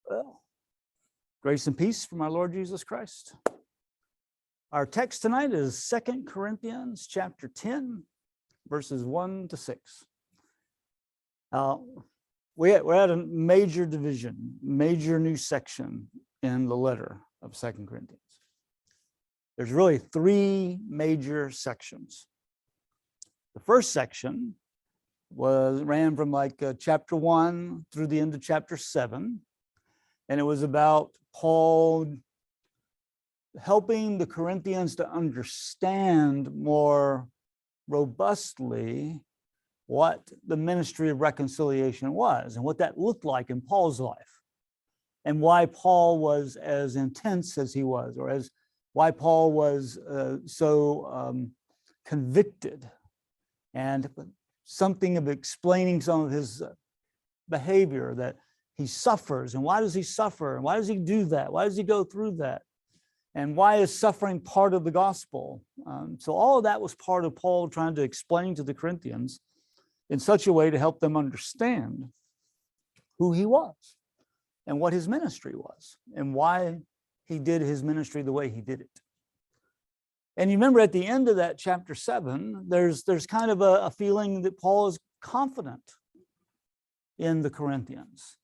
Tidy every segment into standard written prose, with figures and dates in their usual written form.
Well, grace and peace from our Lord Jesus Christ. Our text tonight is 2 Corinthians chapter 10, verses 1 to 6. We're at a major division, major new section in the letter of 2 Corinthians. There's really three major sections. The first section ran from chapter 1 through the end of chapter 7. And it was about Paul helping the Corinthians to understand more robustly what the ministry of reconciliation was and what that looked like in Paul's life, and why Paul was as intense as he was, or why Paul was so convicted, and something of explaining some of his behavior, that he suffers, and why does he suffer, and why does he do that, why does he go through that, and why is suffering part of the gospel. So all of that was part of Paul trying to explain to the Corinthians in such a way to help them understand who he was and what his ministry was and why he did his ministry the way he did it. And you remember at the end of that chapter 7, there's kind of a feeling that Paul is confident in the Corinthians.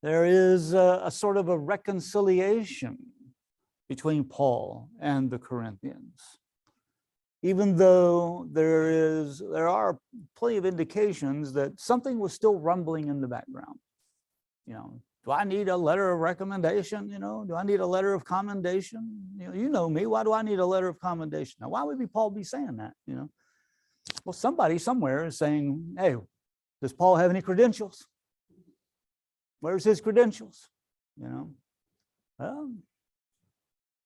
There is a sort of a reconciliation between Paul and the Corinthians, even though there are plenty of indications that something was still rumbling in the background. Do I need a letter of recommendation? Do I need a letter of commendation? You know me. Why do I need a letter of commendation? Now, why would Paul be saying that? Well, somebody somewhere is saying, hey, does Paul have any credentials? Where's his credentials?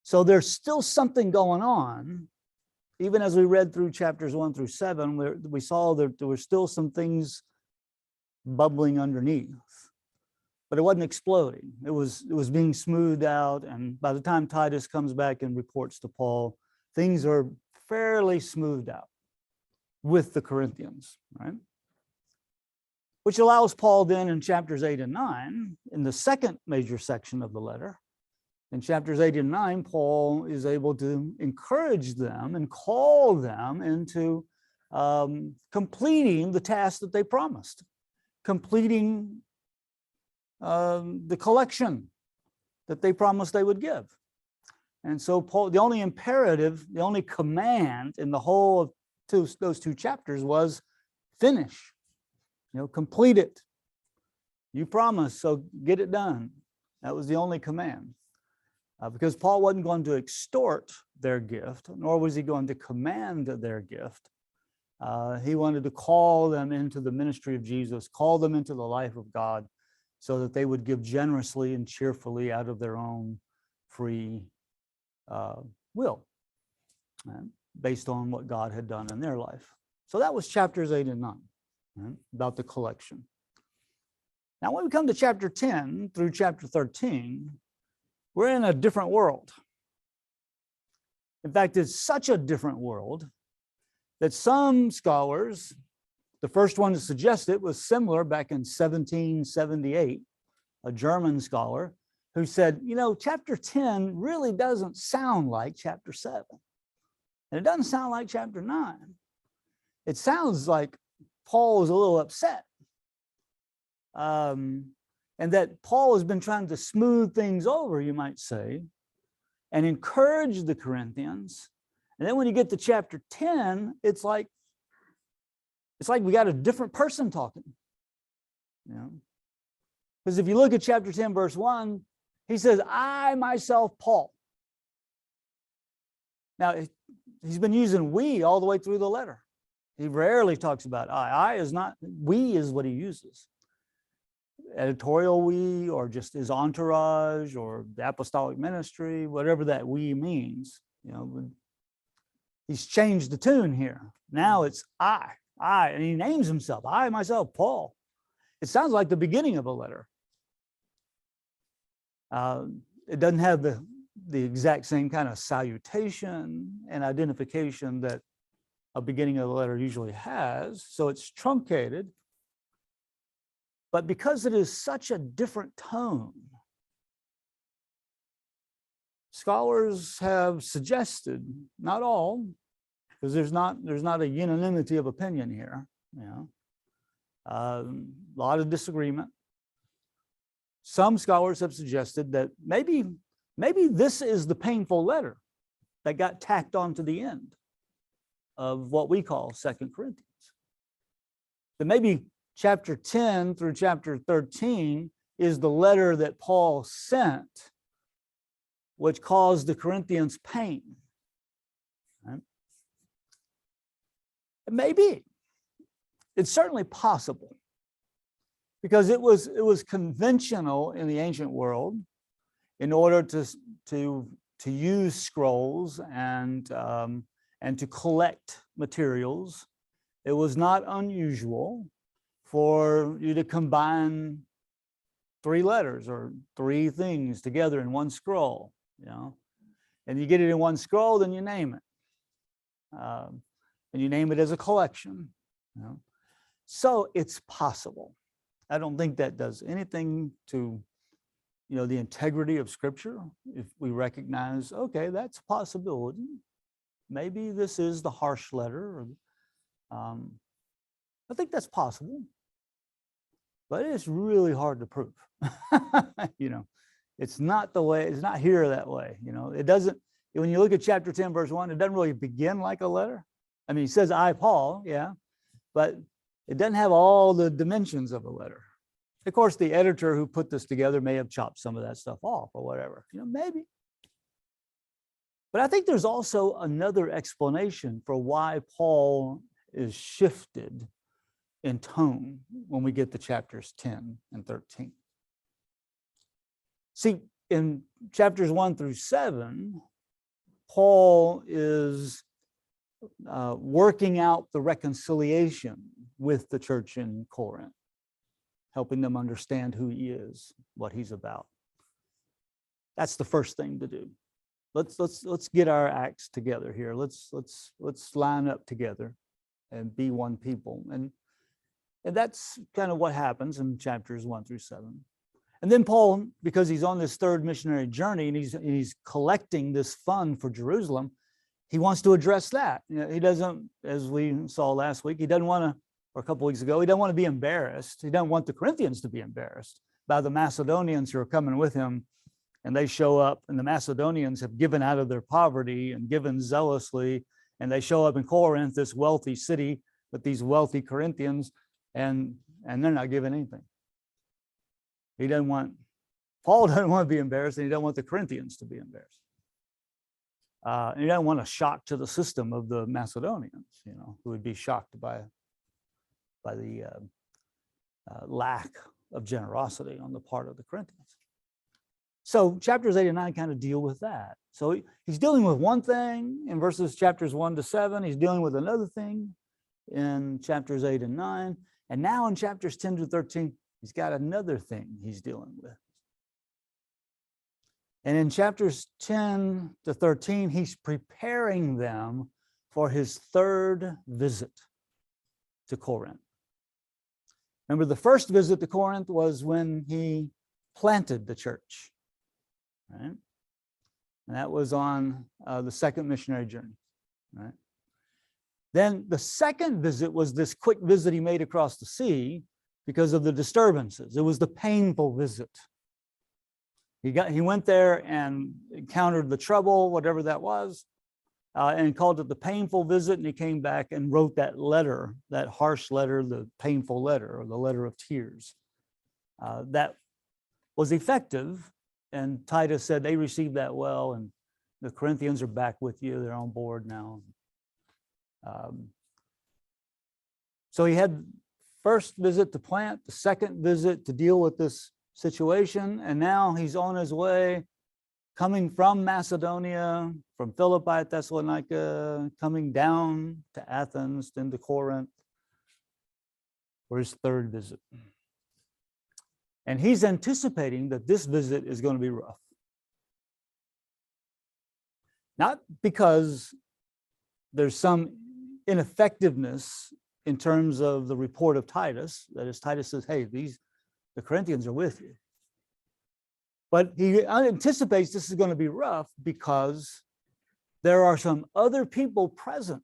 So there's still something going on. Even as we read through chapters 1 through 7, we saw that there were still some things bubbling underneath, but it wasn't exploding. It was being smoothed out, and by the time Titus comes back and reports to Paul, things are fairly smoothed out with the Corinthians, right? Which allows Paul then in chapters 8 and 9, in the second major section of the letter, in chapters 8 and 9, Paul is able to encourage them and call them into completing the task that they promised, completing the collection that they promised they would give. And so Paul, the only imperative, the only command in the whole of those two chapters was finish, complete it. You promised, so get it done. That was the only command. Because Paul wasn't going to extort their gift, nor was he going to command their gift. He wanted to call them into the ministry of Jesus, call them into the life of God, so that they would give generously and cheerfully out of their own free will, based on what God had done in their life. So that was chapters 8 and 9, about the collection. Now, when we come to chapter 10 through chapter 13, we're in a different world. In fact, it's such a different world that some scholars, the first one to suggest it was similar back in 1778, a German scholar who said, chapter 10 really doesn't sound like chapter 7. And it doesn't sound like chapter 9. It sounds like Paul was a little upset. And that Paul has been trying to smooth things over, you might say, and encourage the Corinthians. And then when you get to chapter 10, it's like we got a different person talking. Because if you look at chapter 10, verse 1, he says, I myself, Paul. Now, he's been using we all the way through the letter. He rarely talks about I. I is not, we is what he uses. Editorial we, or just his entourage, or the apostolic ministry, whatever that we means. He's changed the tune here. Now it's I, and he names himself, I myself, Paul. It sounds like the beginning of a letter. It doesn't have the exact same kind of salutation and identification that a beginning of a letter usually has, so it's truncated. But because it is such a different tone, scholars have suggested, not all, because there's not a unanimity of opinion here, you know, a lot of disagreement. Some scholars have suggested that maybe this is the painful letter that got tacked on to the end of what we call 2 Corinthians. That maybe chapter 10 through chapter 13 is the letter that Paul sent, which caused the Corinthians pain. Right? Maybe. It's certainly possible, because it was conventional in the ancient world, in order to use scrolls and to collect materials. It was not unusual for you to combine 3 letters or 3 things together in one scroll, you know, and you get it in one scroll, then you name it, and you name it as a collection, you know. So it's possible. I don't think that does anything to, you know, the integrity of Scripture. If we recognize, okay, that's a possibility. Maybe this is the harsh letter. I think that's possible, but it's really hard to prove. You know, it's not here that way. You know, it doesn't, when you look at chapter 10, verse 1, it doesn't really begin like a letter. I mean, it says, I, Paul, yeah, but it doesn't have all the dimensions of a letter. Of course, the editor who put this together may have chopped some of that stuff off or whatever, you know, maybe. But I think there's also another explanation for why Paul is shifted in tone when we get to chapters 10 and 13. See, in chapters 1 through 7, Paul is working out the reconciliation with the church in Corinth, helping them understand who he is, what he's about. That's the first thing to do. Let's get our acts together here. Let's line up together and be one people. And that's kind of what happens in chapters 1 through 7. And then Paul, because he's on this 3rd missionary journey and he's collecting this fund for Jerusalem, he wants to address that. You know, he doesn't, as we saw last week, he doesn't want to, or a couple weeks ago, he doesn't want to be embarrassed. He doesn't want the Corinthians to be embarrassed by the Macedonians who are coming with him. And they show up, and the Macedonians have given out of their poverty and given zealously, and they show up in Corinth, this wealthy city, with these wealthy Corinthians, and they're not giving anything. Paul doesn't want to be embarrassed, and he doesn't want the Corinthians to be embarrassed. And he doesn't want a shock to the system of the Macedonians, you know, who would be shocked by the lack of generosity on the part of the Corinthians. So chapters 8 and 9 kind of deal with that. So he's dealing with one thing in verses chapters 1 to 7. He's dealing with another thing in chapters 8 and 9. And now in chapters 10 to 13, he's got another thing he's dealing with. And in chapters 10 to 13, he's preparing them for his 3rd visit to Corinth. Remember, the first visit to Corinth was when he planted the church. Right? And that was on the 2nd missionary journey. Right? Then the 2nd visit was this quick visit he made across the sea because of the disturbances. It was the painful visit. He went there and encountered the trouble, whatever that was, and called it the painful visit. And he came back and wrote that letter, that harsh letter, the painful letter, or the letter of tears. That was effective. And Titus said they received that well, and the Corinthians are back with you. They're on board now. So he had first visit to plant, the 2nd visit to deal with this situation, and now he's on his way, coming from Macedonia, from Philippi, Thessalonica, coming down to Athens, then to Corinth for his 3rd visit. And he's anticipating that this visit is going to be rough. Not because there's some ineffectiveness in terms of the report of Titus, that is, Titus says, hey, the Corinthians are with you. But he anticipates this is going to be rough because there are some other people present.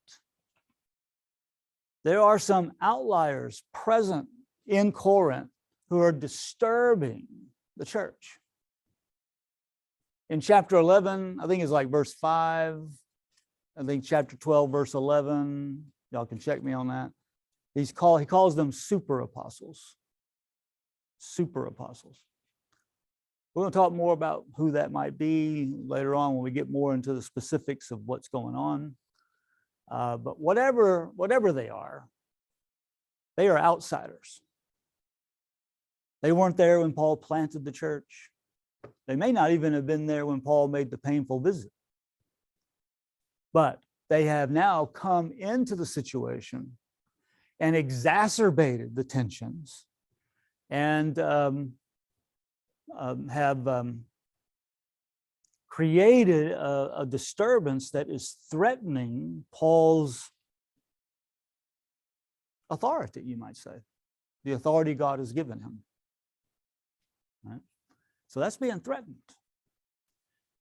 There are some outliers present in Corinth who are disturbing the church. In chapter 11, I think it's like verse 5. I think chapter 12, verse 11. Y'all can check me on that. He calls them super apostles. Super apostles. We're going to talk more about who that might be later on when we get more into the specifics of what's going on. But whatever they are outsiders. They weren't there when Paul planted the church. They may not even have been there when Paul made the painful visit. But they have now come into the situation and exacerbated the tensions and have created a disturbance that is threatening Paul's authority, you might say, the authority God has given him. Right? So that's being threatened.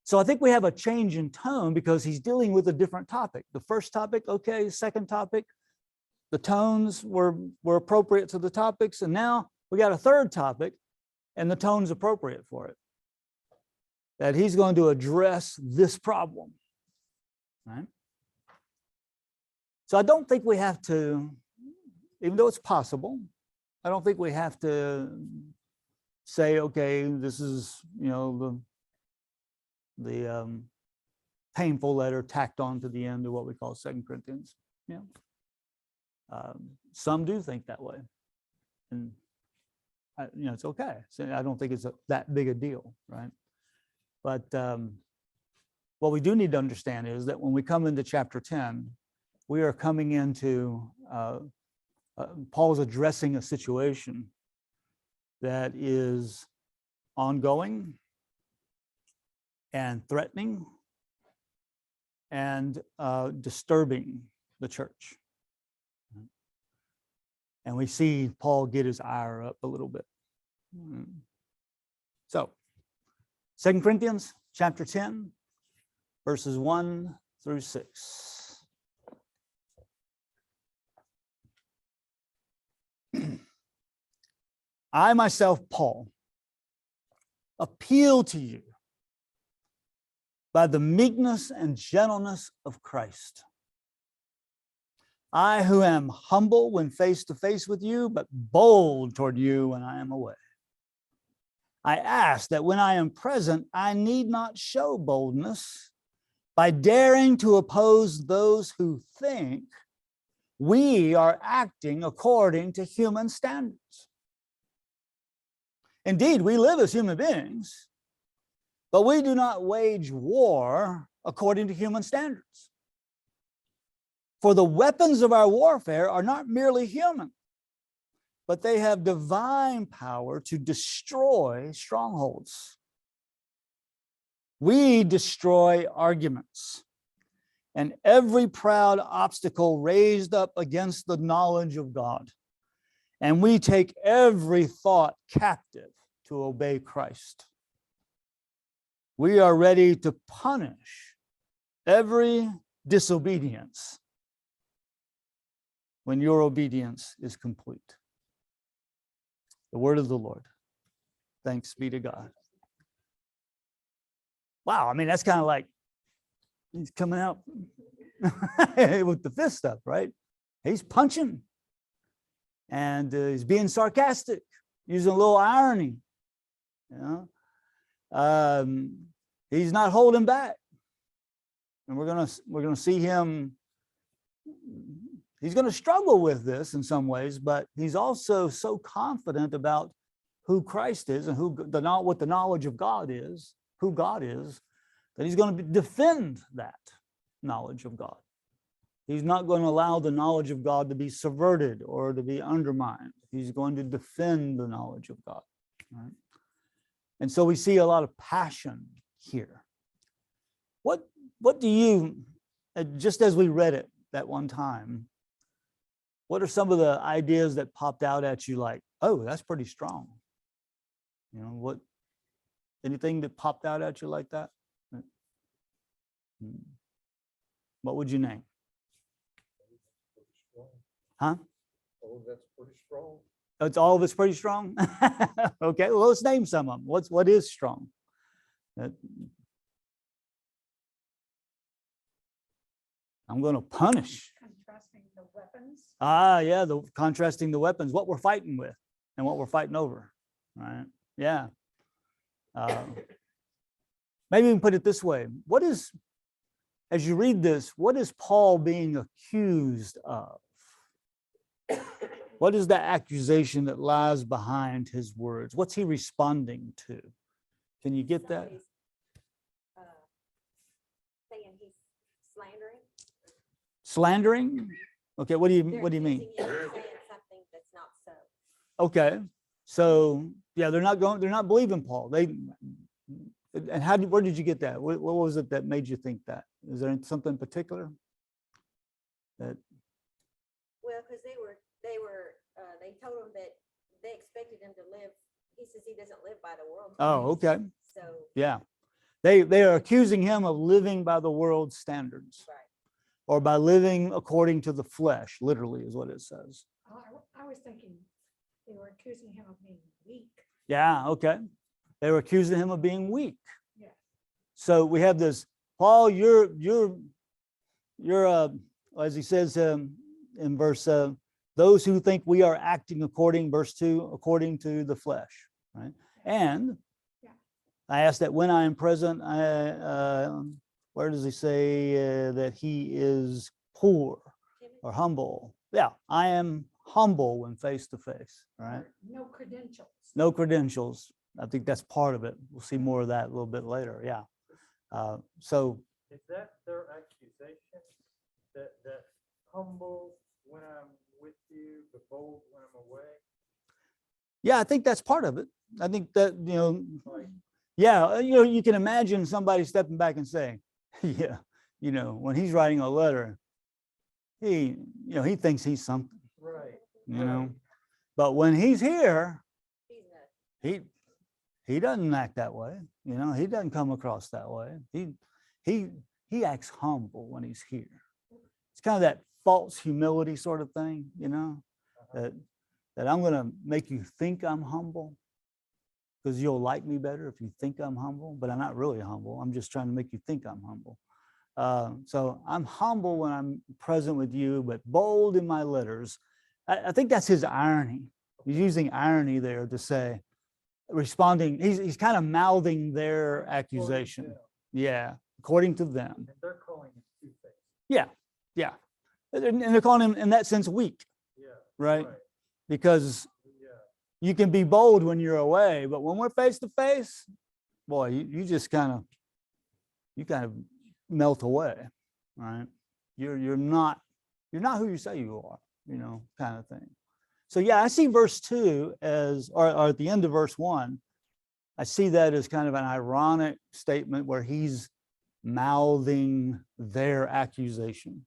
So I think we have a change in tone because he's dealing with a different topic. The first topic, okay. Second topic, the tones were appropriate to the topics. And now we got a third topic and the tone's appropriate for it. That he's going to address this problem. Right? So I don't think we have to, even though it's possible, I don't think we have to say, okay, this is, the painful letter tacked on to the end of what we call 2 Corinthians. Yeah. Some do think that way. And, it's okay. So I don't think it's that big a deal, right? But what we do need to understand is that when we come into chapter 10, we are coming into, Paul's addressing a situation that is ongoing and threatening and disturbing the church. And we see Paul get his ire up a little bit. So, 2 Corinthians chapter 10, verses 1 through 6. I myself, Paul, appeal to you by the meekness and gentleness of Christ. I who am humble when face to face with you, but bold toward you when I am away. I ask that when I am present, I need not show boldness by daring to oppose those who think we are acting according to human standards. Indeed, we live as human beings, but we do not wage war according to human standards. For the weapons of our warfare are not merely human, but they have divine power to destroy strongholds. We destroy arguments and every proud obstacle raised up against the knowledge of God. And we take every thought captive to obey Christ. We are ready to punish every disobedience when your obedience is complete. The word of the Lord. Thanks be to God. Wow, I mean, that's kind of like he's coming out with the fist up, right? He's punching. And he's being sarcastic, using a little irony. He's not holding back, and we're gonna see him. He's going to struggle with this in some ways, but he's also so confident about who Christ is and what the knowledge of God is, who God is, that he's going to defend that knowledge of God. He's not going to allow the knowledge of God to be subverted or to be undermined. He's going to defend the knowledge of God. Right? And so we see a lot of passion here. What do you, just as we read it that one time, what are some of the ideas that popped out at you like, oh, that's pretty strong? What Anything that popped out at you like that? What would you name? Huh? Oh, that's pretty strong. It's all of it's pretty strong. Okay, well, let's name some of them. What is strong? I'm going to punish. Contrasting the weapons. Yeah, the contrasting the weapons, what we're fighting with and what we're fighting over. Right? Yeah. Maybe we can put it this way. As you read this, what is Paul being accused of? What is the accusation that lies behind his words? What's he responding to? Can you get that? Saying he's slandering. Slandering? Okay, what do you mean? Saying something that's not so. Okay, so yeah, they're not believing Paul. And where did you get that? What was it that made you think that? Is there something particular that? Well, because they told him that they expected him to live. He says he doesn't live by the world. Oh, okay. So yeah, they are accusing him of living by the world's standards, right. Or by living according to the flesh. Literally, is what it says. I was thinking they were accusing him of being weak. Yeah. Okay. They were accusing him of being weak. Yeah. So we have this, Paul, you're as he says in verse, those who think we are acting according, verse 2, according to the flesh, right? And yeah. I asked that when I am present, where does he say that he is poor or humble? Yeah, I am humble when face to face, right? No credentials. No credentials. I think that's part of it. We'll see more of that a little bit later. Yeah. So is that their accusation? That humble when I'm with you, but bold when I'm away? yeah, I think that's part of it. I think that, Like, yeah, you can imagine somebody stepping back and saying, yeah, when he's writing a letter, he thinks he's something, right. but when he's here, He's not. he doesn't act that way. He doesn't come across that way. He acts humble when he's here. It's kind of that false humility sort of thing, that I'm going to make you think I'm humble because you'll like me better if you think I'm humble, but I'm not really humble. I'm just trying to make you think I'm humble. So I'm humble when I'm present with you, but bold in my letters. I think that's his irony. He's using irony there to say, responding, he's kind of mouthing their accusation. Yeah, according to them. And they're calling him two-faced. Yeah. And they're calling him in that sense weak. Yeah. Right? Because you can be bold when you're away, but when we're face to face, boy, you just kind of melt away, right? You're not who you say you are, kind of thing. So yeah, I see verse 2 as, or at the end of verse 1, I see that as kind of an ironic statement where he's mouthing their accusation.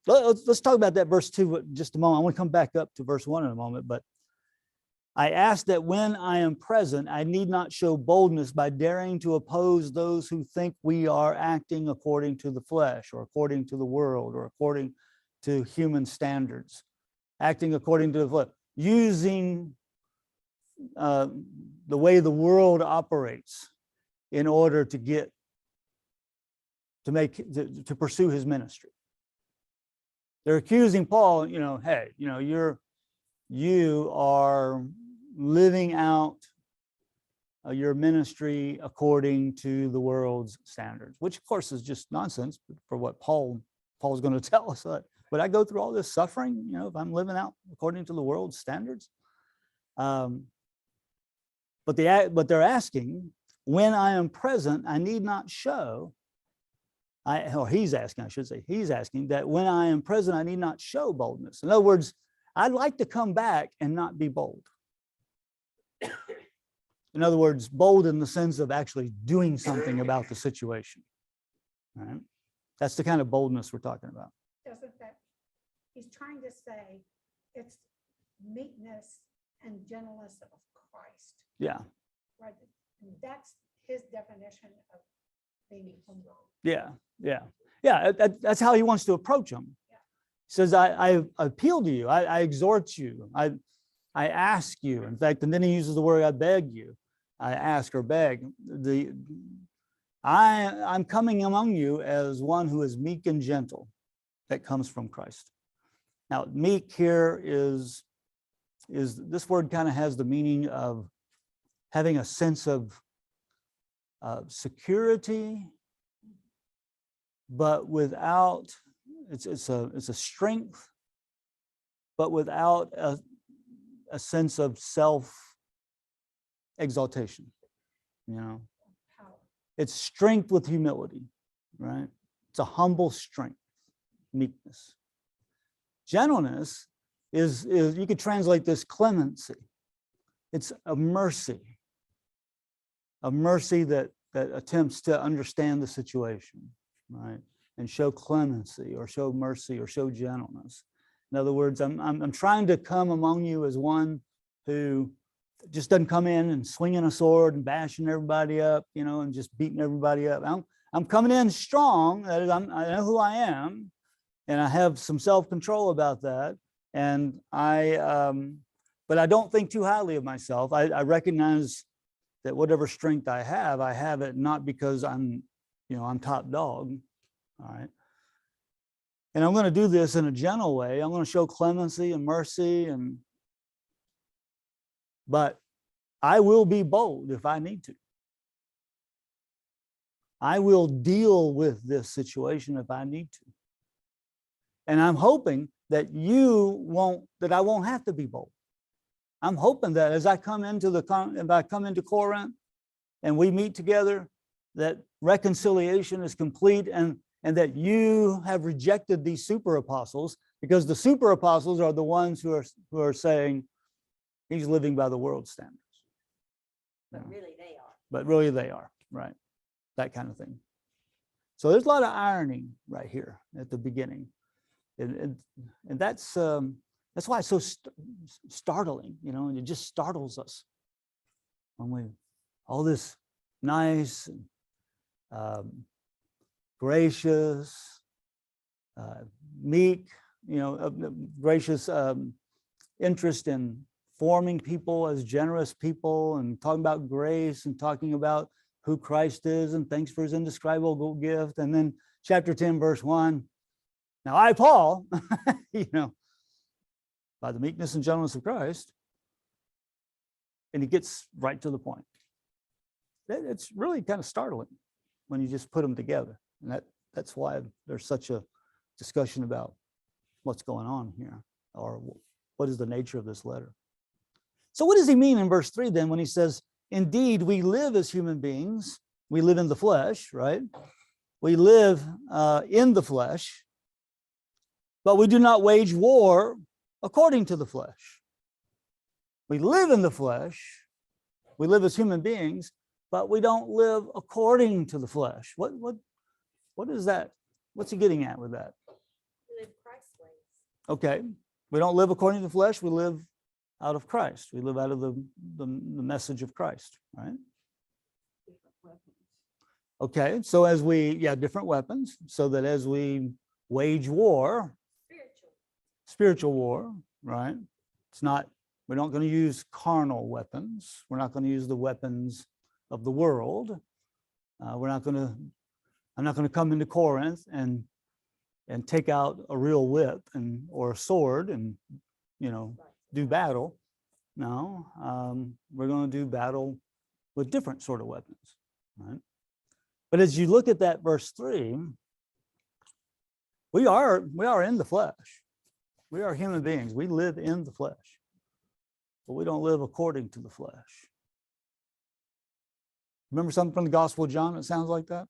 Let's talk about that verse 2 just a moment. I want to come back up to verse 1 in a moment, but I ask that when I am present, I need not show boldness by daring to oppose those who think we are acting according to the flesh or according to the world or according to human standards, acting according to the flesh, using the way the world operates in order to pursue his ministry. They're accusing Paul, hey, you are living out your ministry according to the world's standards, which of course is just nonsense for what Paul's going to tell us. But I go through all this suffering, if I'm living out according to the world's standards. But they're asking, when I am present, I need not show. He's asking that when I am present, I need not show boldness. In other words, I'd like to come back and not be bold. In other words, bold in the sense of actually doing something about the situation. All right? That's the kind of boldness we're talking about. Doesn't that, he's trying to say it's meekness and gentleness of Christ, Yeah, right? And that's his definition of being humble. yeah, yeah, yeah. That's how he wants to approach them. Yeah. He says, I appeal to you, I exhort you, I ask you. In fact, and then he uses the word, I beg you. I ask or beg. I'm coming among you as one who is meek and gentle, that comes from Christ. Now, meek here is this word kind of has the meaning of having a sense of security, but without, it's a strength, but without a sense of self exaltation. You know, Power. it's strength with humility, right? It's a humble strength, meekness. Gentleness is you could translate this clemency. It's a mercy that attempts to understand the situation, right? And show clemency or show mercy or show gentleness. In other words, I'm trying to come among you as one who just doesn't come in and swinging a sword and bashing everybody up, you know, and just beating everybody up. I'm coming in strong. That is, I know who I am, and I have some self-control about that. And but I don't think too highly of myself. I recognize that whatever strength I have it not because I'm top dog. All right. And I'm going to do this in a gentle way. I'm going to show clemency and mercy, but I will be bold if I need to. I will deal with this situation if I need to. And I'm hoping that I won't have to be bold. I'm hoping that as I come into Corinth and we meet together, that reconciliation is complete and that you have rejected these super apostles, because the super apostles are the ones who are saying he's living by the world's standards. But really they are. But really they are, right? That kind of thing. So there's a lot of irony right here at the beginning. And that's why it's so startling, you know, and it just startles us when all this nice, gracious, meek, you know, gracious interest in forming people as generous people and talking about grace and talking about who Christ is and thanks for his indescribable gift. And then chapter 10, verse 1. Now I, Paul, you know, by the meekness and gentleness of Christ, and he gets right to the point. It's really kind of startling when you just put them together. And that's why there's such a discussion about what's going on here, or what is the nature of this letter. So what does he mean in verse 3 then when he says, indeed, we live as human beings, we live in the flesh, right? We live in the flesh, but we do not wage war according to the flesh. We live in the flesh, we live as human beings, but we don't live according to the flesh. What is that? What's he getting at with that? We live Christ's ways. Okay, we don't live according to the flesh, we live out of Christ. We live out of the message of Christ, right? Okay, so as different weapons, so that as we wage war, spiritual war, right? We're not going to use carnal weapons. We're not going to use the weapons of the world. I'm not going to come into Corinth and take out a real whip or a sword and, you know, do battle. No, we're going to do battle with different sort of weapons, right? But as you look at that verse 3, we are in the flesh. We are human beings. We live in the flesh, but we don't live according to the flesh. Remember something from the Gospel of John that sounds like that?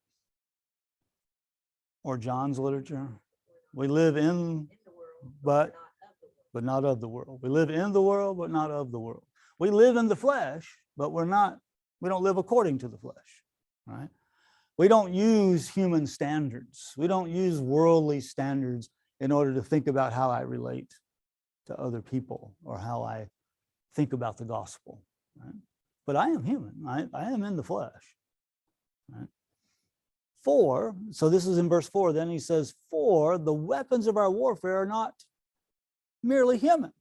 Or John's literature? We live in the world, but not of the world. We live in the world, but not of the world. We live in the flesh, but we don't live according to the flesh, right? We don't use human standards. We don't use worldly standards in order to think about how I relate to other people or how I think about the gospel. Right? But I am human. I am in the flesh. Right? For, so this is in verse 4, then he says, for the weapons of our warfare are not merely human.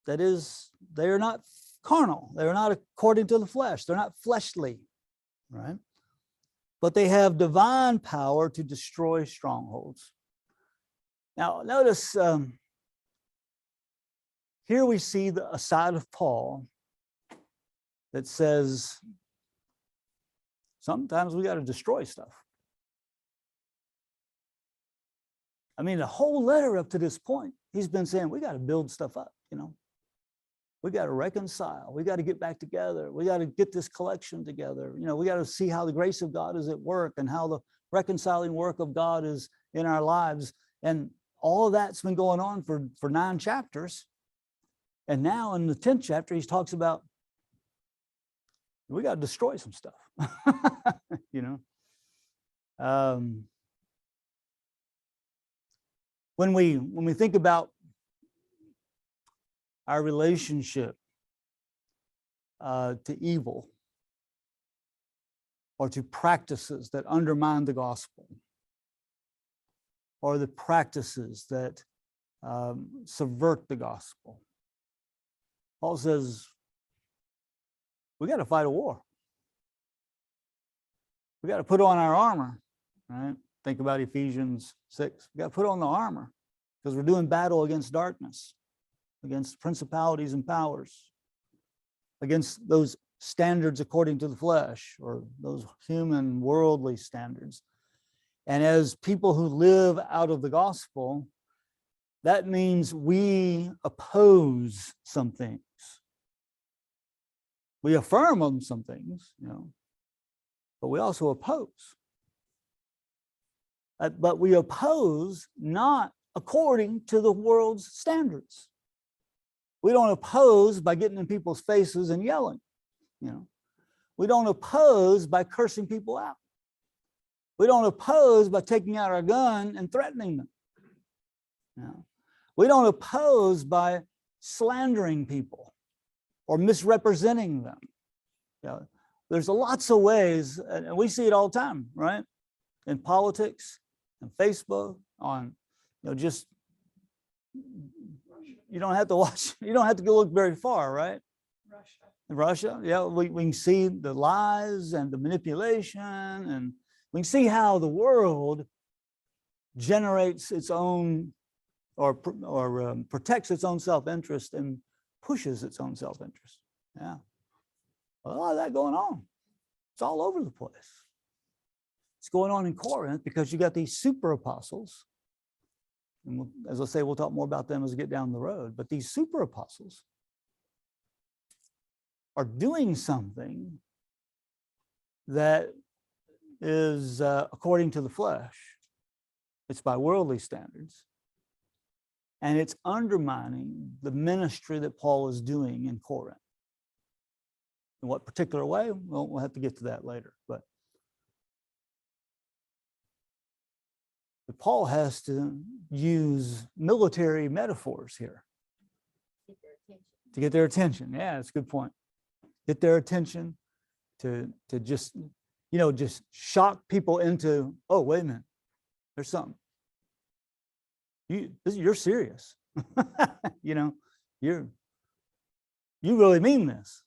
That is, they are not carnal. They are not according to the flesh. They're not fleshly, right? But they have divine power to destroy strongholds. Now, notice here we see a side of Paul that says, sometimes we got to destroy stuff. I mean, the whole letter up to this point, he's been saying, we got to build stuff up, you know. We got to reconcile. We got to get back together. We got to get this collection together. You know, we got to see how the grace of God is at work and how the reconciling work of God is in our lives. And all of that's been going on for 9 chapters. And now in the 10th chapter, he talks about, we got to destroy some stuff, you know. When we think about our relationship to evil or to practices that undermine the gospel or the practices that subvert the gospel, Paul says, we got to fight a war. We got to put on our armor, right? Think about Ephesians 6. We got to put on the armor because we're doing battle against darkness, against principalities and powers, against those standards according to the flesh or those human worldly standards. And as people who live out of the gospel, that means we oppose some things. We affirm on some things, you know, but we also oppose. But we oppose not according to the world's standards. We don't oppose by getting in people's faces and yelling, you know. We don't oppose by cursing people out. We don't oppose by taking out our gun and threatening them. You know. We don't oppose by slandering people or misrepresenting them. You know, there's lots of ways, and we see it all the time, right? In politics, and Facebook, on, you know, just, you don't have to watch, you don't have to go look very far, right? Russia, yeah, we can see the lies and the manipulation, and we can see how the world generates its own or protects its own self-interest and pushes its own self-interest. Yeah, a lot of that going on. It's all over the place. It's going on in Corinth because you got these super apostles. And as I say, we'll talk more about them as we get down the road. But these super apostles are doing something that is according to the flesh. It's by worldly standards. And it's undermining the ministry that Paul is doing in Corinth. In what particular way? Well, we'll have to get to that later. But Paul has to use military metaphors here to get their attention. Yeah, that's a good point. Get their attention to just, you know, just shock people into, oh, wait a minute, there's something. You're serious. You know, you really mean this.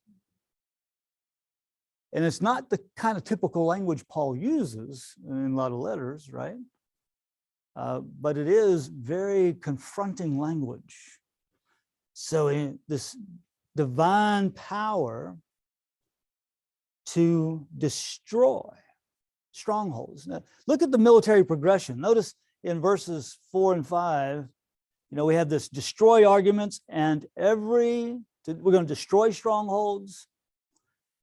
And it's not the kind of typical language Paul uses in a lot of letters, right? But it is very confronting language. So in this divine power to destroy strongholds. Now, look at the military progression. Notice in verses 4 and 5, you know, we have this destroy arguments, and we're going to destroy strongholds,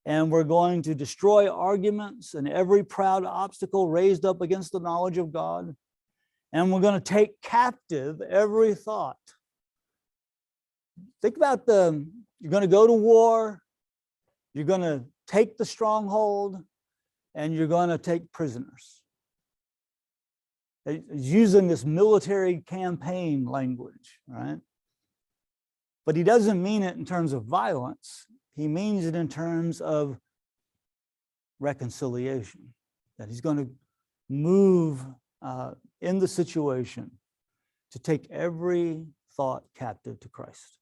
and we're going to destroy arguments and every proud obstacle raised up against the knowledge of God. And we're going to take captive every thought. Think about you're going to go to war, you're going to take the stronghold, and you're going to take prisoners. He's using this military campaign language, right? But he doesn't mean it in terms of violence. He means it in terms of reconciliation, that he's going to move in the situation to take every thought captive to Christ,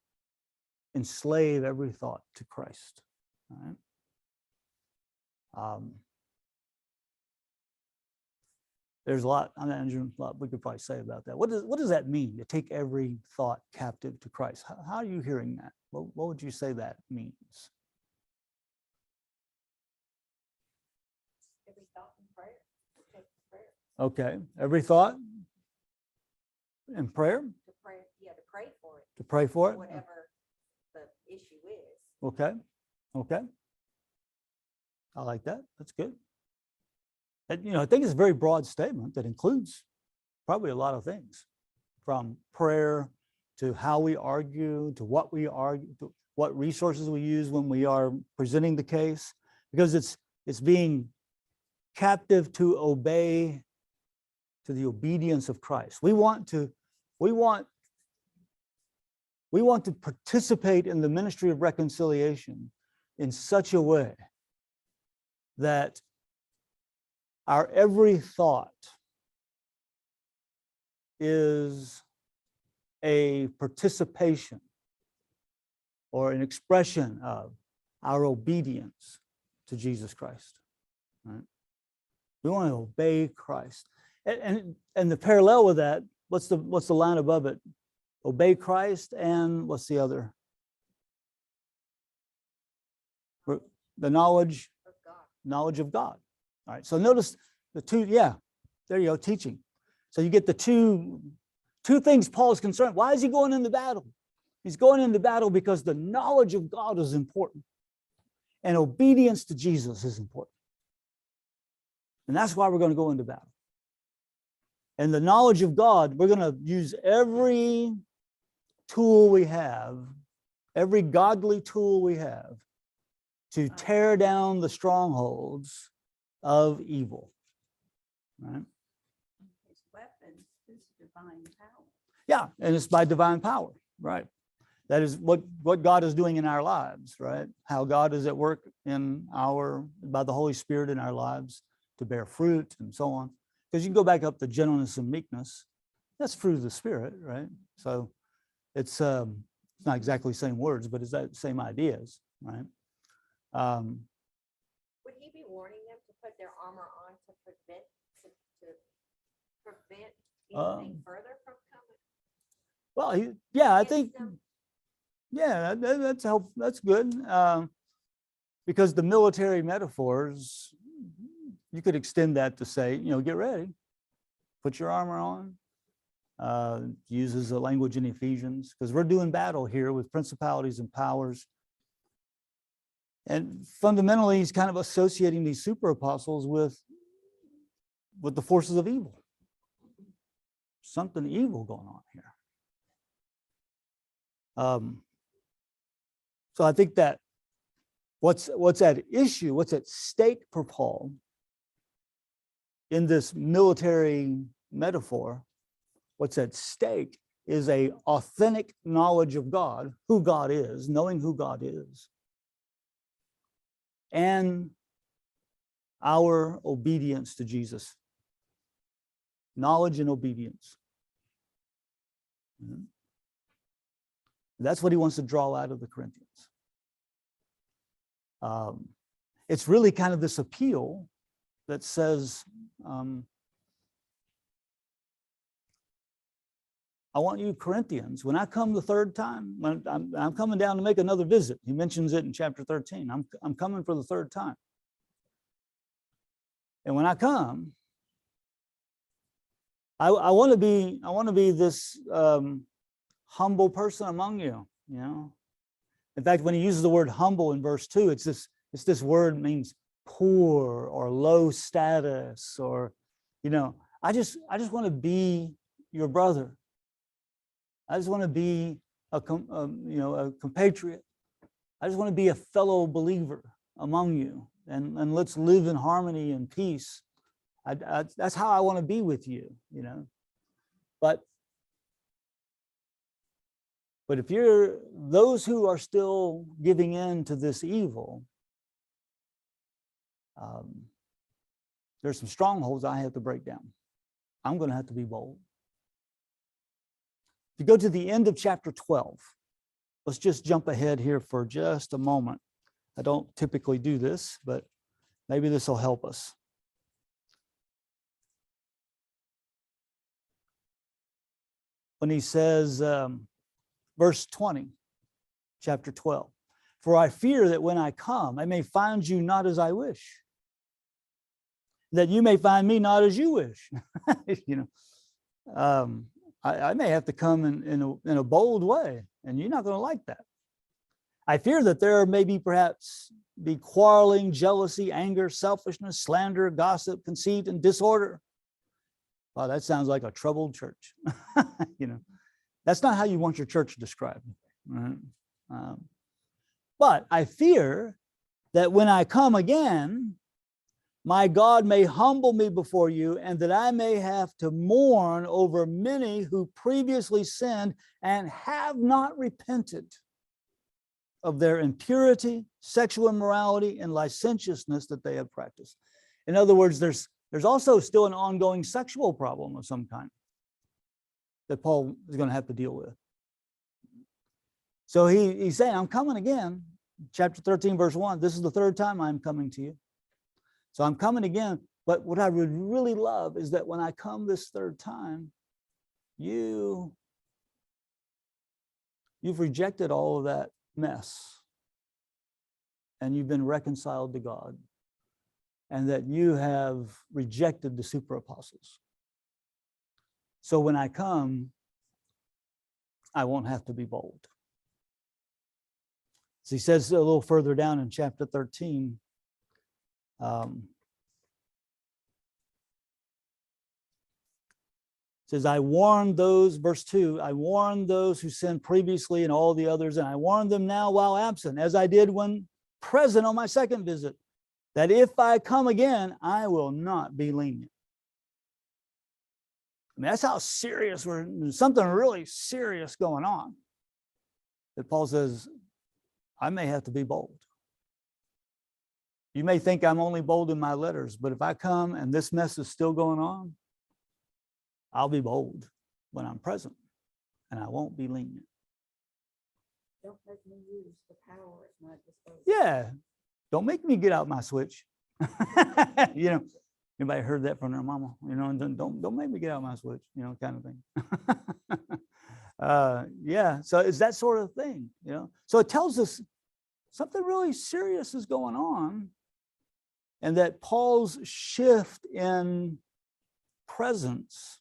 enslave every thought to Christ. Right? There's a lot, I mean, a lot we could probably say about that. What does that mean, to take every thought captive to Christ? How are you hearing that? What would you say that means? Every thought in prayer. Take prayer. Okay, every thought in prayer? To pray, yeah, to pray for it. To pray for it? Whatever the issue is. Okay, okay. I like that. That's good. And, I think it's a very broad statement that includes probably a lot of things, from prayer to how we argue, to what we argue, to what resources we use when we are presenting the case, because it's being captive to obey, to the obedience of Christ. We want to participate in the ministry of reconciliation in such a way that our every thought is a participation or an expression of our obedience to Jesus Christ. Right? We want to obey Christ. And the parallel with that, what's the line above it? Obey Christ, and what's the other? The knowledge of God. All right, so notice the two, there you go, teaching. So you get the two things Paul is concerned. Why is he going into battle? He's going into battle because the knowledge of God is important, and obedience to Jesus is important. And that's why we're going to go into battle. And the knowledge of God, we're going to use every tool we have, every godly tool we have, to tear down the strongholds of evil. Right? His weapon is divine power. Yeah, and it's by divine power, right? That is what God is doing in our lives, right? How God is at work by the Holy Spirit in our lives to bear fruit and so on. Because you can go back up to gentleness and meekness. That's fruit of the Spirit, right? So it's not exactly the same words, but it's that same ideas, right? Would he be warning them to put their armor on to prevent anything further from coming? Well, I against think, them? that's helpful. That's good. Because the military metaphors, you could extend that to say, get ready, put your armor on. Uses the language in Ephesians, because we're doing battle here with principalities and powers. And fundamentally, he's kind of associating these super apostles with the forces of evil. Something evil going on here. So I think that what's at issue, what's at stake for Paul in this military metaphor, what's at stake is a authentic knowledge of God, who God is, knowing who God is, and our obedience to Jesus. Knowledge and obedience. That's what he wants to draw out of the Corinthians. It's really kind of this appeal that says, I want you Corinthians, when I come the third time, when I'm coming down to make another visit. He mentions it in chapter 13. I'm coming for the third time. And when I come, I want to be this humble person among you, In fact, when he uses the word humble in verse 2, it's this word means poor or low status, or, I just want to be your brother. I just want to be a compatriot. I just want to be a fellow believer among you, and let's live in harmony and peace That's how I want to be with you, you know. But if you're those who are still giving in to this evil, there's some strongholds I have to break down. I'm going to have to be bold. If you go to the end of chapter 12, let's just jump ahead here for just a moment. I don't typically do this, but maybe this will help us. When he says, verse 20, chapter 12, for I fear that when I come, I may find you not as I wish, that you may find me not as you wish. You know, I may have to come in a bold way, and you're not going to like that. I fear that there may be perhaps be quarreling, jealousy, anger, selfishness, slander, gossip, conceit, and disorder. Wow, that sounds like a troubled church. You know, that's not how you want your church described. Right? But I fear that when I come again, my God may humble me before you, and that I may have to mourn over many who previously sinned and have not repented of their impurity, sexual immorality, and licentiousness that they have practiced. In other words, there's also still an ongoing sexual problem of some kind that Paul is going to have to deal with. So he's saying, I'm coming again. Chapter 13, verse 1, this is the third time I'm coming to you. So I'm coming again. But what I would really love is that when I come this third time, you've rejected all of that mess, and you've been reconciled to God, and that you have rejected the super apostles. So when I come, I won't have to be bold. So he says a little further down in chapter 13, says, I warned those, verse 2, I warned those who sinned previously and all the others, and I warn them now while absent, as I did when present on my second visit, that if I come again, I will not be lenient. I mean, that's how serious there's something really serious going on. That Paul says, I may have to be bold. You may think I'm only bold in my letters, but if I come and this mess is still going on, I'll be bold when I'm present, and I won't be lenient. Don't make me use the power at my disposal. Yeah, don't make me get out my switch. You know, anybody heard that from their mama? You know, don't make me get out my switch. You know, kind of thing. Yeah, so it's that sort of thing. You know, so it tells us something really serious is going on, and that Paul's shift in presence,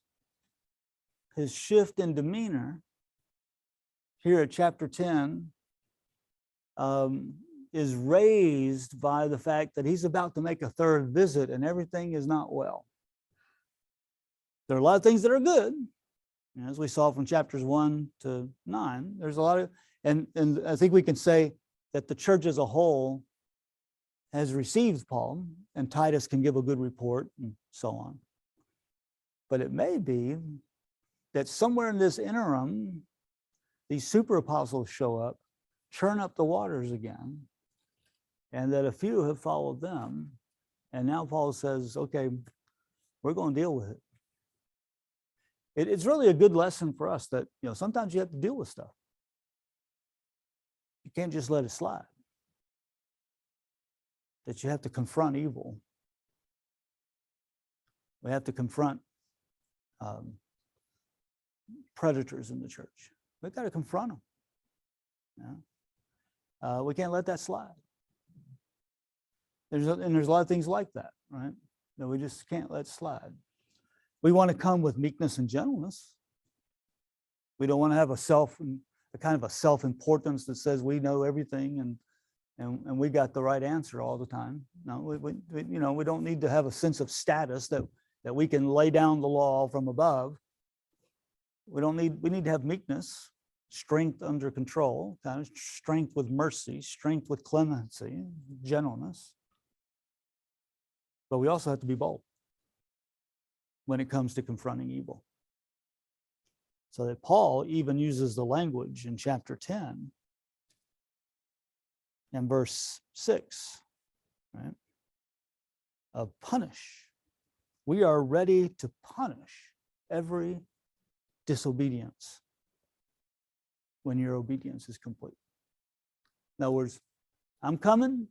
his shift in demeanor here at chapter 10 is raised by the fact that he's about to make a third visit and everything is not well. There are a lot of things that are good, as we saw from chapters 1 to 9. There's a lot of, and I think we can say that the church as a whole has received Paul, and Titus can give a good report and so on. But it may be that somewhere in this interim, these super apostles show up, churn up the waters again, and that a few have followed them. And now Paul says, okay, we're going to deal with it. It's really a good lesson for us that, you know, sometimes you have to deal with stuff. You can't just let it slide. That you have to confront evil. We have to confront predators in the church. We've got to confront them. Yeah? We can't let that slide. There's a lot of things like that, right? That we just can't let slide. We want to come with meekness and gentleness. We don't want to have a kind of a self-importance that says we know everything and we got the right answer all the time. No, we don't need to have a sense of status that we can lay down the law from above. We need to have meekness, strength under control, kind of strength with mercy, strength with clemency, gentleness. But we also have to be bold. when it comes to confronting evil. So that Paul even uses the language in chapter 10 and verse 6, right? Of punish. We are ready to punish every disobedience when your obedience is complete. In other words, I'm coming.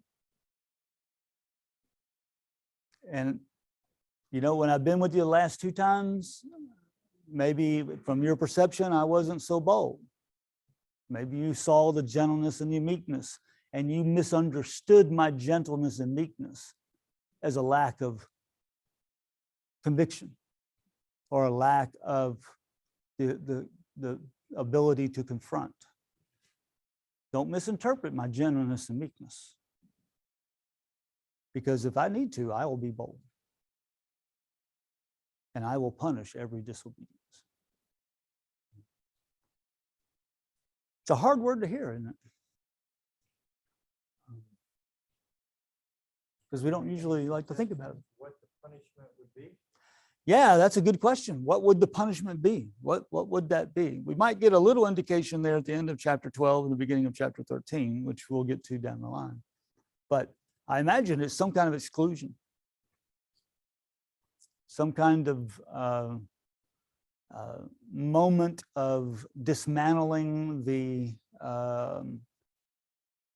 And, when I've been with you the last 2 times, maybe from your perception, I wasn't so bold. Maybe you saw the gentleness and the meekness, and you misunderstood my gentleness and meekness as a lack of conviction or a lack of the ability to confront. Don't misinterpret my gentleness and meekness. Because if I need to, I will be bold. And I will punish every disobedience. It's a hard word to hear, isn't it? Because we don't usually like to think about it. What the punishment would be? Yeah, that's a good question. What would the punishment be? What would that be? We might get a little indication there at the end of chapter 12 and the beginning of chapter 13, which we'll get to down the line. But I imagine it's some kind of exclusion, some kind of moment of dismantling the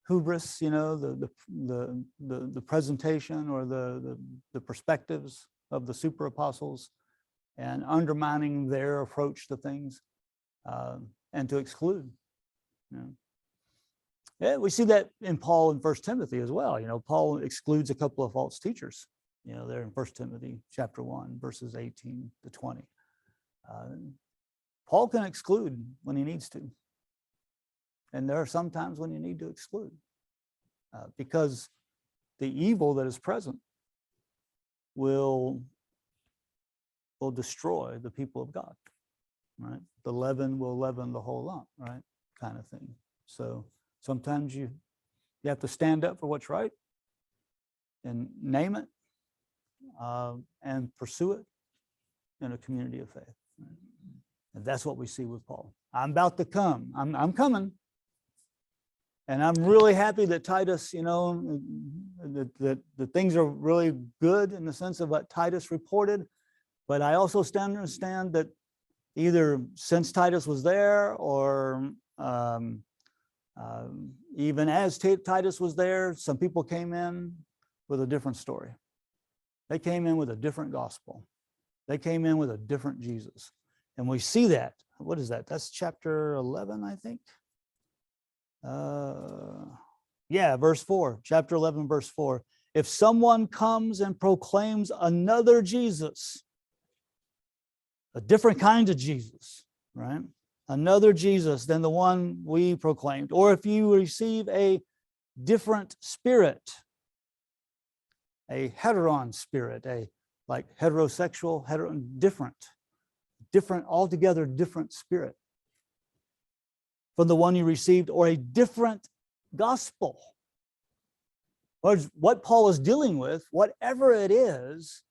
hubris, the presentation or the perspectives of the super apostles, and undermining their approach to things, and to exclude. Yeah, we see that in Paul in 1 Timothy as well. Paul excludes a couple of false teachers, there in 1 Timothy chapter 1, verses 18 to 20. Paul can exclude when he needs to. And there are some times when you need to exclude, because the evil that is present will destroy the people of God, right? The leaven will leaven the whole lump, right? Kind of thing. So sometimes you have to stand up for what's right and name it, and pursue it in a community of faith. Right? And that's what we see with Paul. I'm about to come. I'm coming. And I'm really happy that Titus, that things are really good in the sense of what Titus reported. But I also understand that either since Titus was there, or even as Titus was there, some people came in with a different story. They came in with a different gospel. They came in with a different Jesus. And we see that. What is that? That's chapter 11, I think. Verse 4, chapter 11, verse 4. If someone comes and proclaims another Jesus, a different kind of Jesus, right? Another Jesus than the one we proclaimed, or if you receive a different spirit, a heteron spirit, like heterosexual, different, altogether different spirit from the one you received, or a different gospel. What Paul is dealing with, whatever it is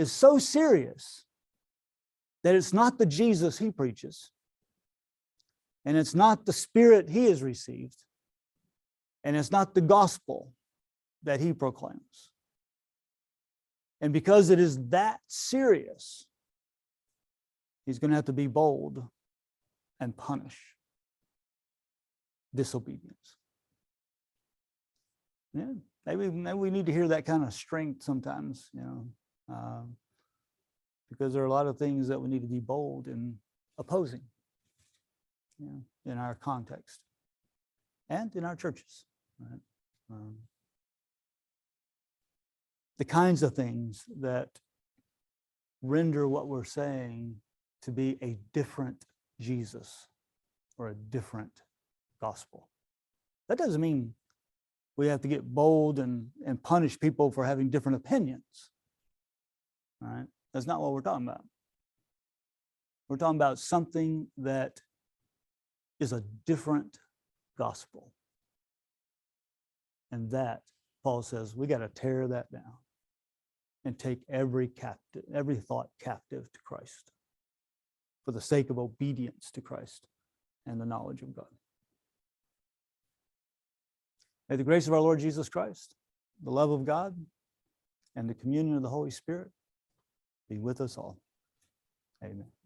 so serious that it's not the Jesus he preaches, and it's not the spirit he has received, and it's not the gospel that he proclaims. And because it is that serious, he's going to have to be bold and punish disobedience. Yeah, maybe we need to hear that kind of strength sometimes, because there are a lot of things that we need to be bold in opposing, in our context and in our churches, right? The kinds of things that render what we're saying to be a different Jesus or a different gospel. That doesn't mean we have to get bold and punish people for having different opinions. All right? That's not what we're talking about. We're talking about something that is a different gospel. And that, Paul says, we got to tear that down and take every thought captive to Christ for the sake of obedience to Christ and the knowledge of God. May the grace of our Lord Jesus Christ, the love of God, and the communion of the Holy Spirit be with us all. Amen.